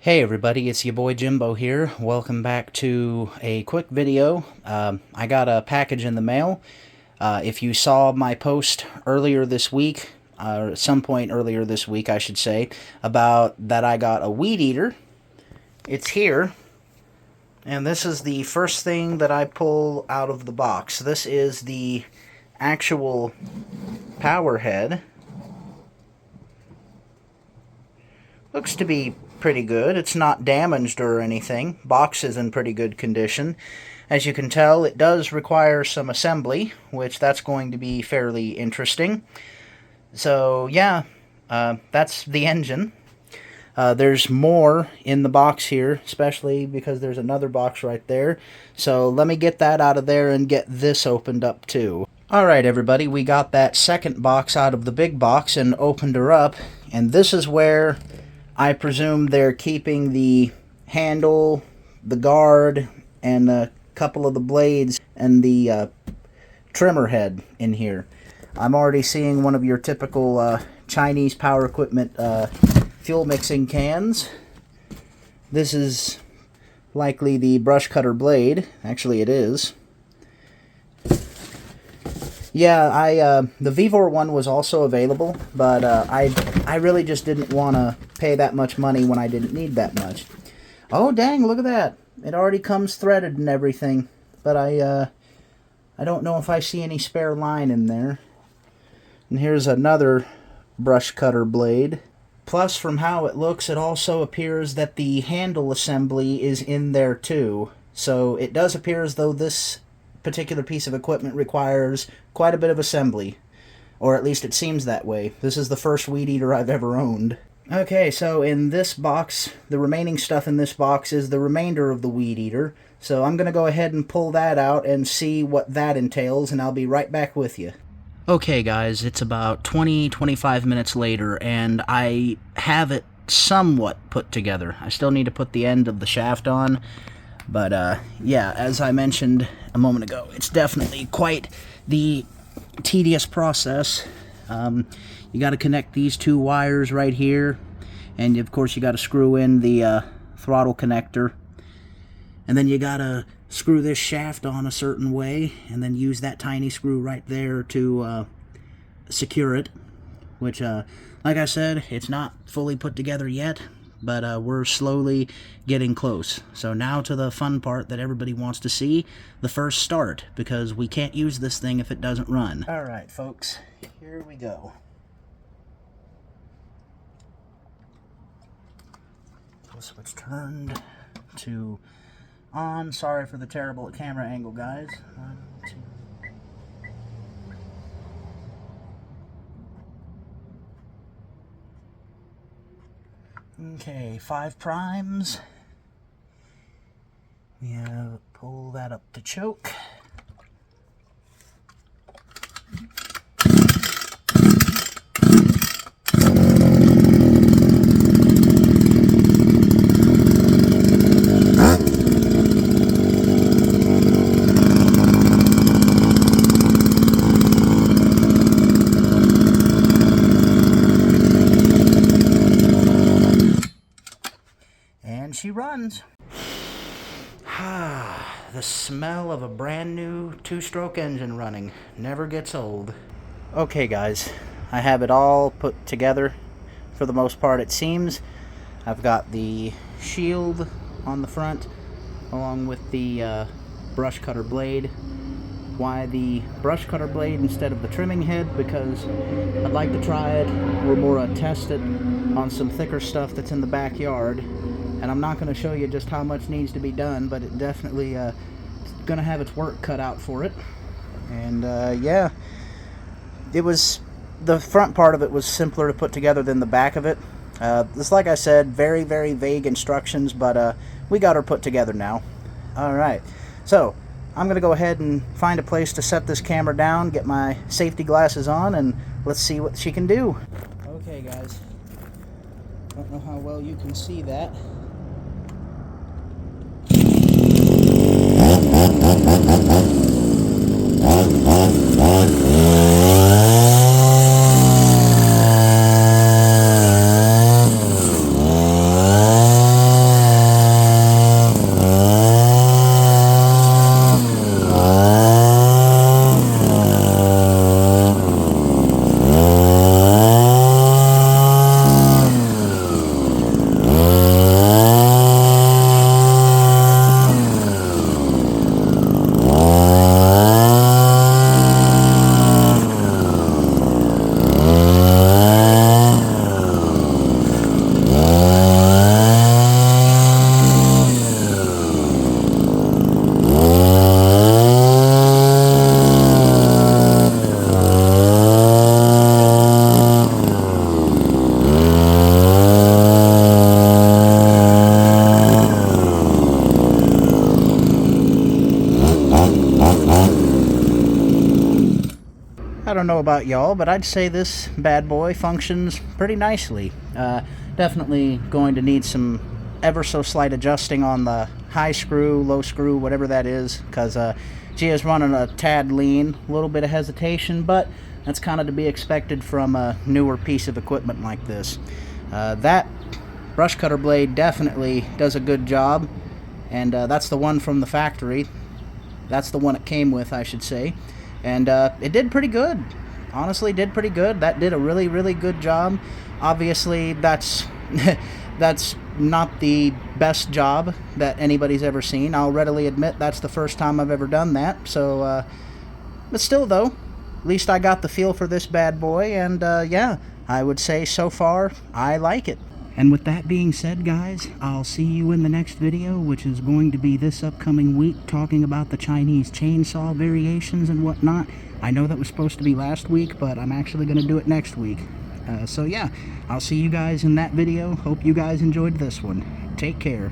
Hey everybody, it's your boy Jimbo here. Welcome back to a quick video. I got a package in the mail. If you saw my post earlier this week, or at some point earlier this week I should say, about that I got a Weedeater, it's here. And this is the first thing that I pull out of the box. This is the actual power head. Looks to be pretty good. It's not damaged or anything. Box is in pretty good condition. As you can tell, it does require some assembly, which that's going to be fairly interesting. So yeah, that's the engine. There's more in the box here, especially because there's another box right there. So let me get that out of there and get this opened up too. Alright everybody, we got that second box out of the big box and opened her up, and this is where I presume they're keeping the handle, the guard, and a couple of the blades and the trimmer head in here. I'm already seeing one of your typical Chinese power equipment fuel mixing cans. This is likely the brush cutter blade. Actually, it is. Yeah, the Vevor one was also available, but I really just didn't want to pay that much money when I didn't need that much. Oh dang, look at that. It already comes threaded and everything, but I don't know if I see any spare line in there. And here's another brush cutter blade. Plus, from how it looks, it also appears that the handle assembly is in there too. So it does appear as though this particular piece of equipment requires quite a bit of assembly, or at least it seems that way. This is the first Weedeater I've ever owned. Okay, so in this box, the remaining stuff in this box is the remainder of the Weedeater, so I'm going to go ahead and pull that out and see what that entails, and I'll be right back with you. Okay guys, it's about 20-25 minutes later, and I have it somewhat put together. I still need to put the end of the shaft on, but yeah, as I mentioned a moment ago, it's definitely quite the tedious process. You got to connect these two wires right here, and of course you got to screw in the throttle connector, and then you got to screw this shaft on a certain way, and then use that tiny screw right there to secure it, which like I said, it's not fully put together yet, but we're slowly getting close. So now to the fun part that everybody wants to see, the first start, because we can't use this thing if it doesn't run. Alright folks, here we go. Switch turned to on. Sorry for the terrible camera angle, guys. 1, 2. Okay, 5 primes. Yeah, pull that up to choke. And she runs. The smell of a brand new 2-stroke engine running never gets old. Okay guys, I have it all put together for the most part, it seems. I've got the shield on the front along with the brush cutter blade. Why the brush cutter blade instead of the trimming head? Because I'd like to try it or more test it on some thicker stuff that's in the backyard. And I'm not going to show you just how much needs to be done, but it definitely going to have its work cut out for it. And yeah, it was, the front part of it was simpler to put together than the back of it. Just like I said, very, very vague instructions, but we got her put together now. Alright, so I'm going to go ahead and find a place to set this camera down, get my safety glasses on, and let's see what she can do. Okay guys, don't know how well you can see that. know about y'all, but I'd say this bad boy functions pretty nicely. Definitely going to need some ever so slight adjusting on the high screw, low screw, whatever that is, because she is running a tad lean, a little bit of hesitation, but that's kind of to be expected from a newer piece of equipment like this. That brush cutter blade definitely does a good job, and that's the one from the factory. That's the one it came with, I should say, and it did pretty good. Honestly, did pretty good. That did a really, really good job. Obviously, that's that's not the best job that anybody's ever seen. I'll readily admit that's the first time I've ever done that. So, but still, though, at least I got the feel for this bad boy, and yeah, I would say so far I like it. And with that being said, guys, I'll see you in the next video, which is going to be this upcoming week, talking about the Chinese chainsaw variations and whatnot. I know that was supposed to be last week, but I'm actually going to do it next week. So yeah, I'll see you guys in that video. Hope you guys enjoyed this one. Take care.